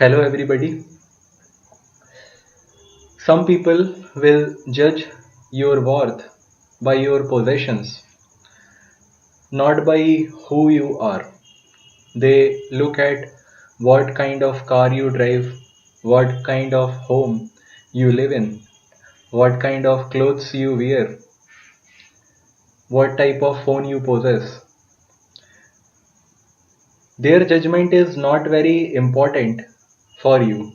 Hello, everybody. Some people will judge your worth by your possessions, not by who you are. They look at what kind of car you drive, what kind of home you live in, what kind of clothes you wear, what type of phone you possess. Their judgment is not very important for you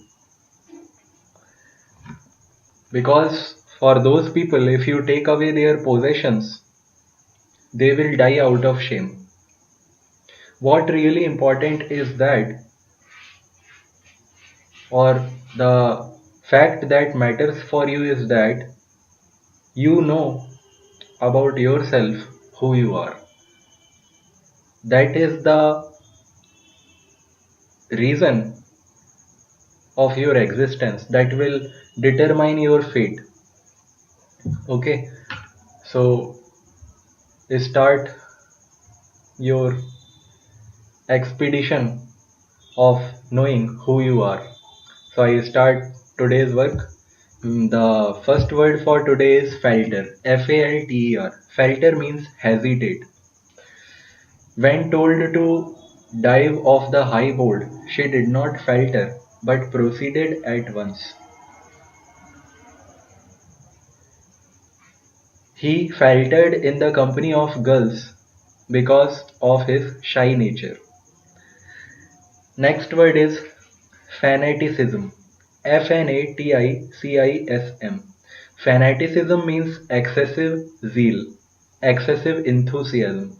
because for those people, if you take away their possessions, they will die out of shame. What really important is that, or the fact that matters for you is that you know about yourself who you are. That is the reason of your existence that will determine your fate. Okay, so start your expedition of knowing who you are. So I start today's work. The first word for today is falter. Falter. Falter means hesitate. When told to dive off the high board, she did not falter but proceeded at once. He faltered in the company of girls because of his shy nature. Next word is fanaticism. Fnaticism. Fanaticism means excessive zeal, excessive enthusiasm.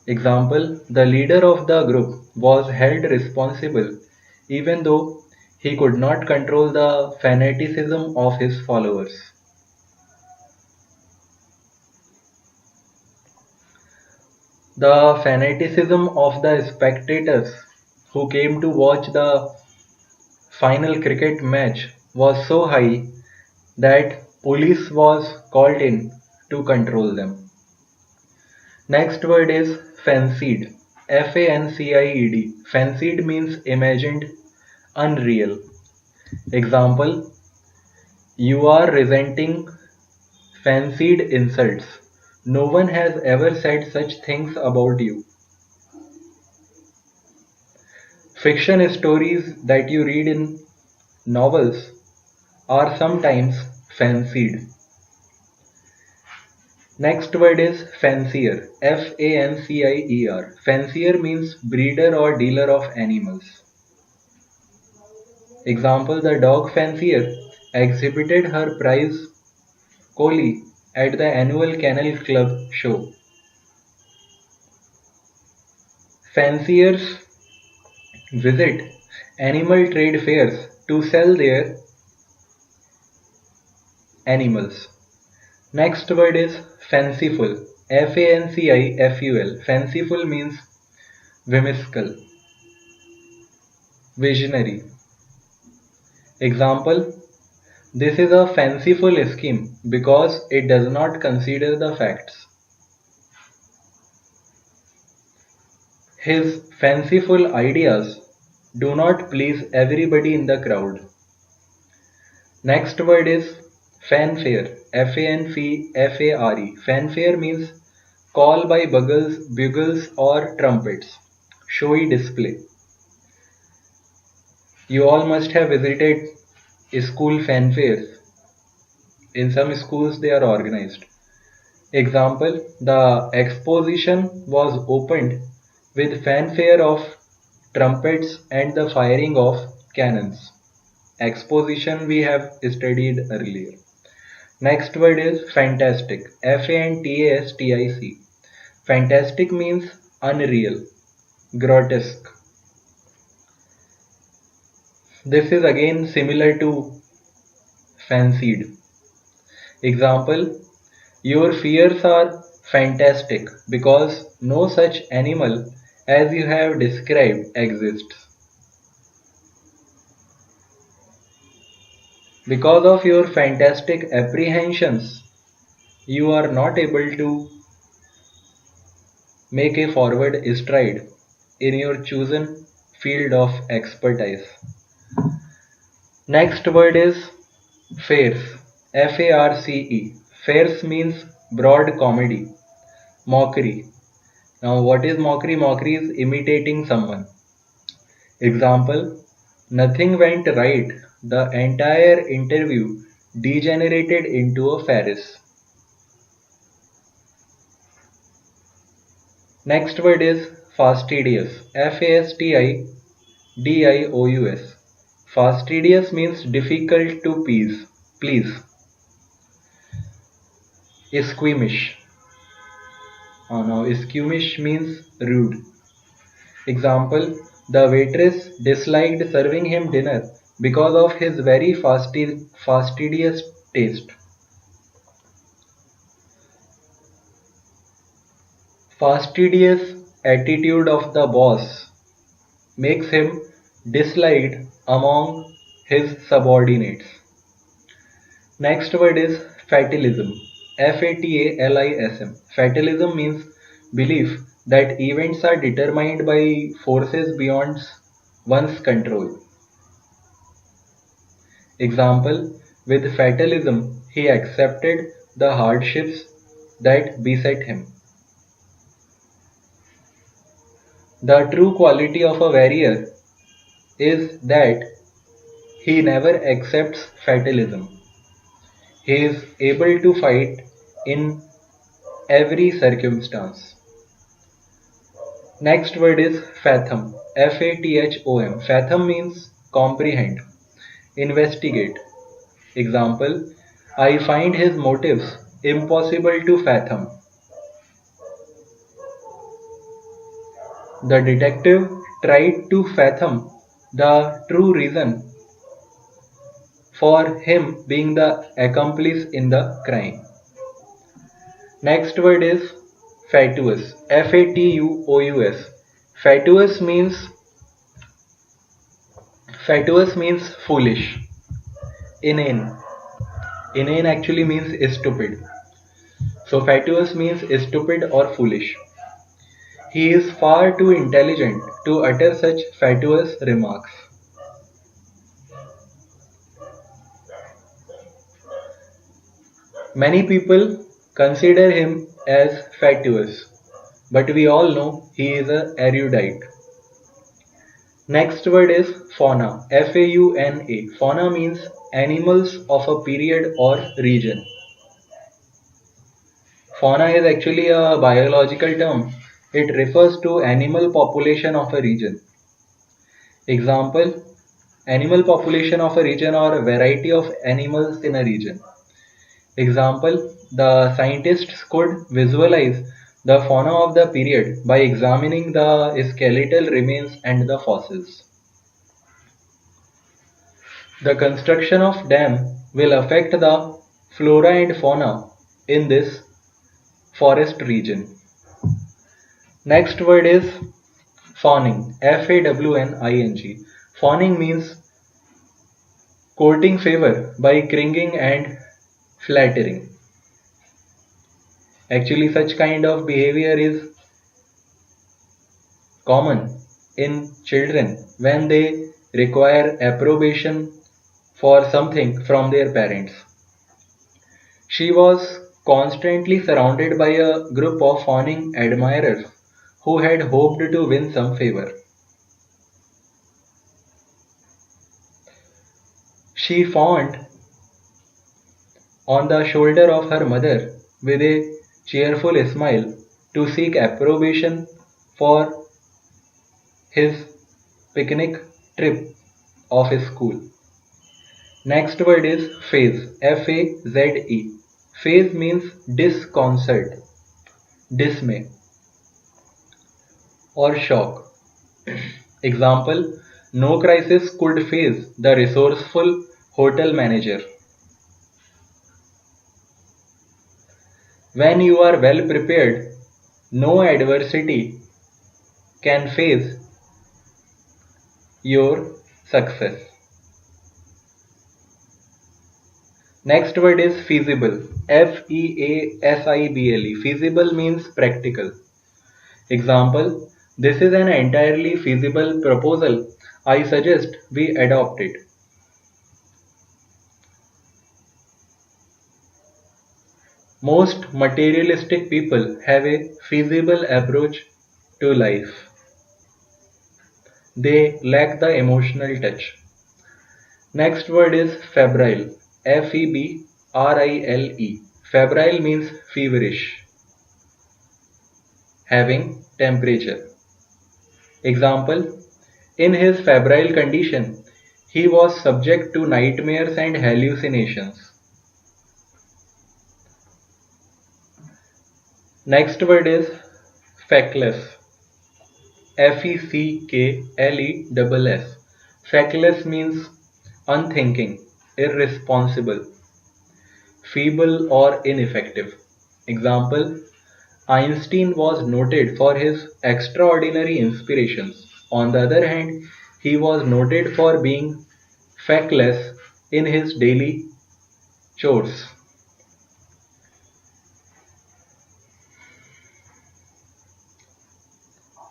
Example, the leader of the group was held responsible even though he could not control the fanaticism of his followers. The fanaticism of the spectators who came to watch the final cricket match was so high that police was called in to control them. Next word is fancied. Fancied. Fancied means imagined, unreal. Example, you are resenting fancied insults. No one has ever said such things about you. Fiction stories that you read in novels are sometimes fancied. Next word is fancier. Fancier. Fancier means breeder or dealer of animals. Example, the dog fancier exhibited her prize collie at the annual Kennel Club show. Fanciers visit animal trade fairs to sell their animals. Next word is fanciful. Fanciful. Fanciful means whimsical, visionary. Example, this is a fanciful scheme because it does not consider the facts. His fanciful ideas do not please everybody in the crowd. Next word is fanfare. Fanfare. Fanfare means call by bugles or trumpets. Showy display. You all must have visited school fanfares. In some schools they are organized. Example, the exposition was opened with fanfare of trumpets and the firing of cannons. Exposition we have studied earlier. Next word is fantastic. Fantastic. Fantastic means unreal, grotesque. This is again similar to fancied. Example, your fears are fantastic because no such animal as you have described exists. Because of your fantastic apprehensions, you are not able to make a forward stride in your chosen field of expertise. Next word is farce. F-A-R-C-E. Farce means broad comedy, mockery. Now, what is mockery? Mockery is imitating someone. Example: nothing went right. The entire interview degenerated into a farce. Next word is fastidious. F-A-S-T-I-D-I-O-U-S. Fastidious means difficult to please. Please. Squeamish. Oh no, squeamish means rude. Example: the waitress disliked serving him dinner because of his very fastidious taste. Fastidious attitude of the boss makes him disliked among his subordinates. Next word is fatalism. Fatalism. Fatalism means belief that events are determined by forces beyond one's control. Example: with fatalism, he accepted the hardships that beset him. The true quality of a warrior is that he never accepts fatalism. He is able to fight in every circumstance. Next word is fathom. Fathom. Fathom means comprehend, investigate. Example: I find his motives impossible to fathom. The detective tried to fathom the true reason for him being the accomplice in the crime. Next word is fatuous. Fatuous. Fatuous means fatuous means foolish. Inane. Inane actually means stupid. So fatuous means stupid or foolish. He is far too intelligent to utter such fatuous remarks. Many people consider him as fatuous, but we all know he is a erudite. Next word is fauna. Fauna. Fauna means animals of a period or region. Fauna is actually a biological term. It refers to animal population of a region. Example: animal population of a region or variety of animals in a region. Example: the scientists could visualize the fauna of the period by examining the skeletal remains and the fossils. The construction of dam will affect the flora and fauna in this forest region. Next word is fawning. Fawning. Fawning means courting favor by cringing and flattering. Actually, such kind of behavior is common in children when they require approbation for something from their parents. She was constantly surrounded by a group of fawning admirers who had hoped to win some favor. She fawned on the shoulder of her mother with a cheerful smile to seek approbation for his picnic trip of his school. Next word is phase. F-A-Z-E. Phase means disconcert, dismay, or shock. Example: no crisis could phase the resourceful hotel manager. When you are well prepared, no adversity can phase your success. Next word is feasible. Feasible. Feasible means practical. Example: This is an entirely feasible proposal. I suggest we adopt it. Most materialistic people have a feasible approach to life. They lack the emotional touch. Next word is febrile. Febrile. Febrile means feverish, having temperature. Example, in his febrile condition, he was subject to nightmares and hallucinations. Next word is feckless. Feckless. Feckless means unthinking, irresponsible, feeble or ineffective. Example, Einstein was noted for his extraordinary inspirations. On the other hand, he was noted for being feckless in his daily chores.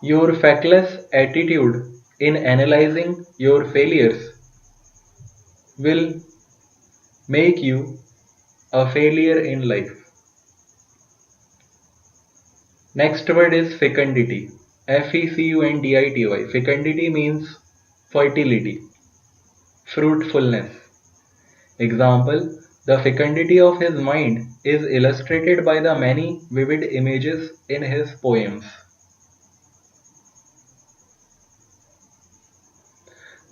Your feckless attitude in analyzing your failures will make you a failure in life. Next word is fecundity. Fecundity. Fecundity means fertility, fruitfulness. Example, the fecundity of his mind is illustrated by the many vivid images in his poems.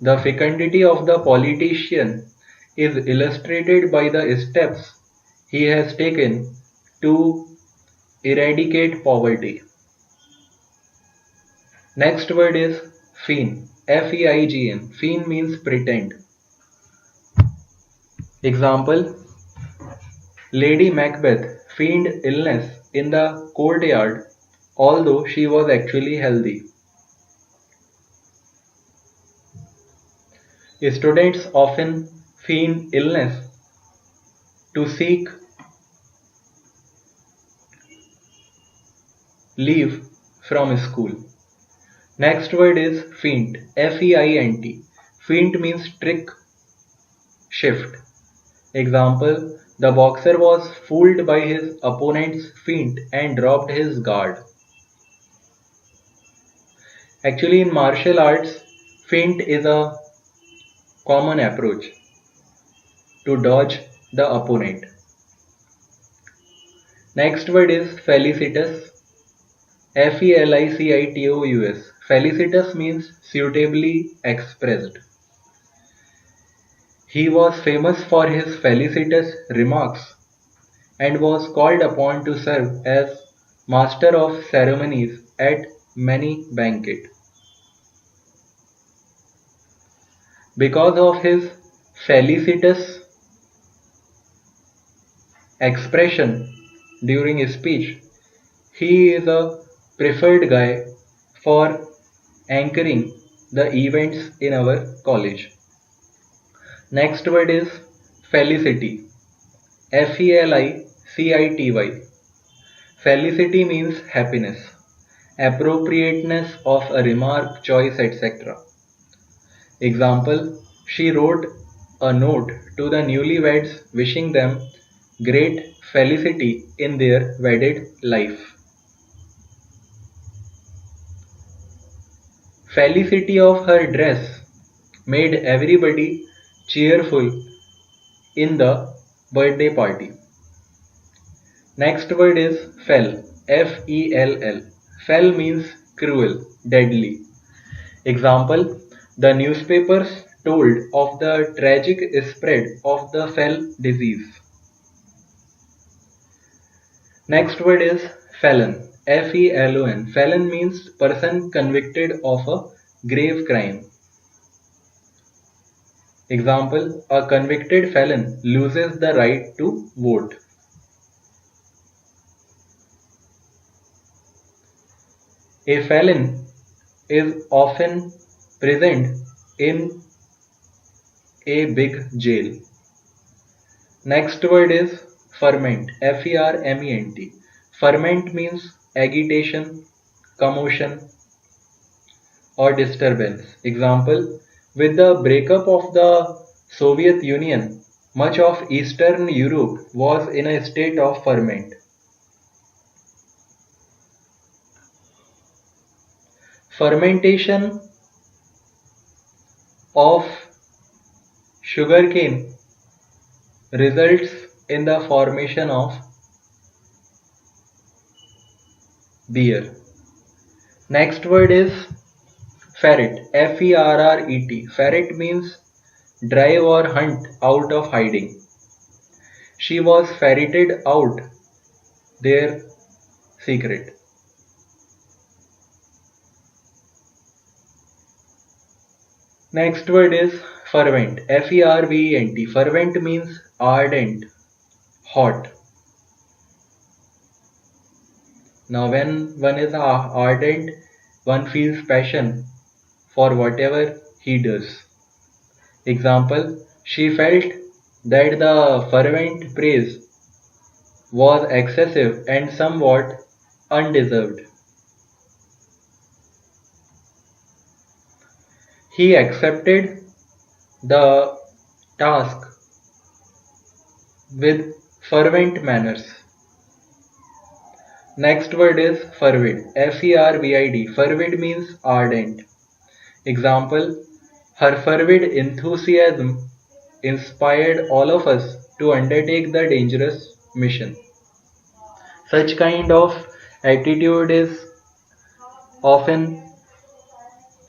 The fecundity of the politician is illustrated by the steps he has taken to eradicate poverty. Next word is feign. Feign. Feign means pretend. Example, Lady Macbeth feigned illness in the courtyard although she was actually healthy. Students often feign illness to seek leave from school. Next word is feint. Feint. Feint means trick, shift. Example, the boxer was fooled by his opponent's feint and dropped his guard. Actually, in martial arts, feint is a common approach to dodge the opponent. Next word is felicitous. Felicitous. Felicitous means suitably expressed. He was famous for his felicitous remarks and was called upon to serve as master of ceremonies at many banquets. Because of his felicitous expression during his speech, he is a preferred guy for anchoring the events in our college. Next word is felicity. Felicity. Felicity means happiness, appropriateness of a remark, choice, etc. Example, she wrote a note to the newlyweds wishing them great felicity in their wedded life. Felicity of her dress made everybody cheerful in the birthday party. Next word is fell. Fell. Fell means cruel, deadly. Example, the newspapers told of the tragic spread of the fell disease. Next word is felon. Felon. Felon means person convicted of a grave crime. Example, a convicted felon loses the right to vote. A felon is often present in a big jail. Next word is ferment. Ferment. Ferment means agitation, commotion, or disturbance. Example, with the breakup of the Soviet Union, much of Eastern Europe was in a state of ferment. Fermentation of sugarcane results in the formation of beer. Next word is ferret. Ferret. Ferret means drive or hunt out of hiding. She was ferreted out, their secret. Next word is fervent. Fervent. Fervent means ardent, hot. Now when one is ardent, one feels passion for whatever he does. Example, she felt that the fervent praise was excessive and somewhat undeserved. He accepted the task with fervent manners. Next word is fervid. Fervid. Fervid means ardent. Example, her fervid enthusiasm inspired all of us to undertake the dangerous mission. Such kind of attitude is often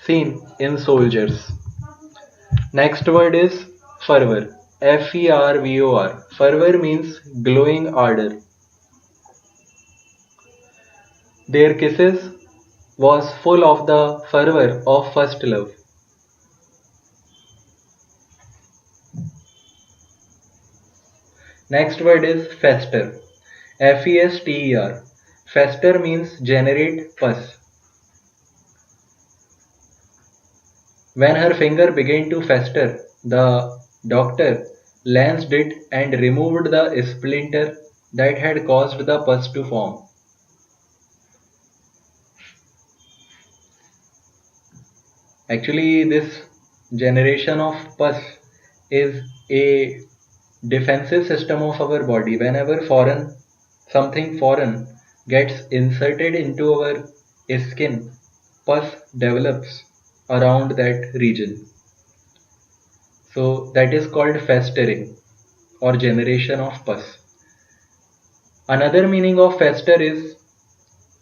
seen in soldiers. Next word is fervor. Fervor. Fervor means glowing ardor. Their kisses was full of the fervor of first love. Next word is fester. Fester. Fester means generate pus. When her finger began to fester, the doctor lanced it and removed the splinter that had caused the pus to form. Actually, this generation of pus is a defensive system of our body. Whenever something foreign gets inserted into our skin, pus develops around that region. So that is called festering or generation of pus. Another meaning of fester is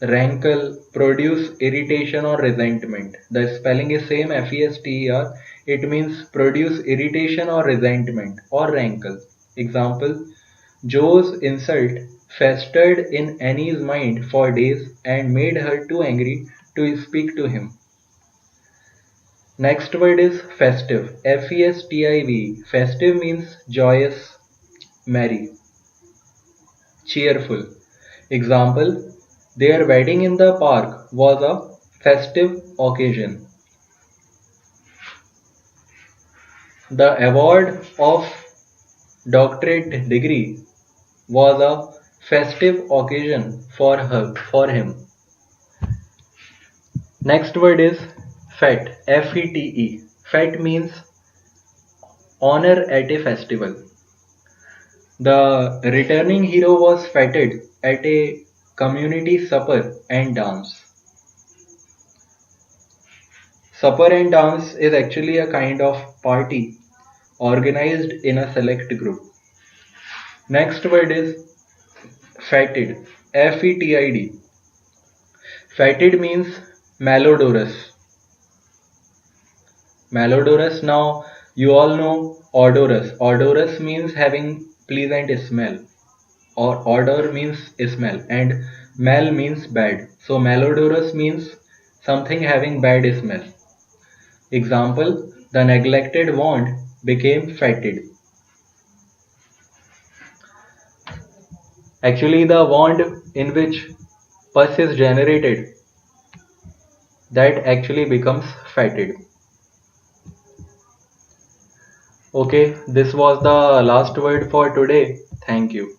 rankle, produce irritation or resentment. The spelling is same, Fester. It means produce irritation or resentment or rankle. Example, Joe's insult festered in Annie's mind for days and made her too angry to speak to him. Next word is festive. Festive. Festive means joyous, merry, cheerful. Example, their wedding in the park was a festive occasion. The award of doctorate degree was a festive occasion for him. Next word is fete. Fete. Fete means honor at a festival. The returning hero was feted at a community supper and dance. Supper and dance is actually a kind of party organized in a select group. Next word is fetid. Fetid. Fetid means malodorous. Malodorous, now you all know odorous. Odorous means having pleasant smell, or odor means smell, and mal means bad. So malodorous means something having bad smell. Example, the neglected wand became fetid. Actually, the wand in which pus is generated, that actually becomes fetid. Okay, this was the last word for today. Thank you.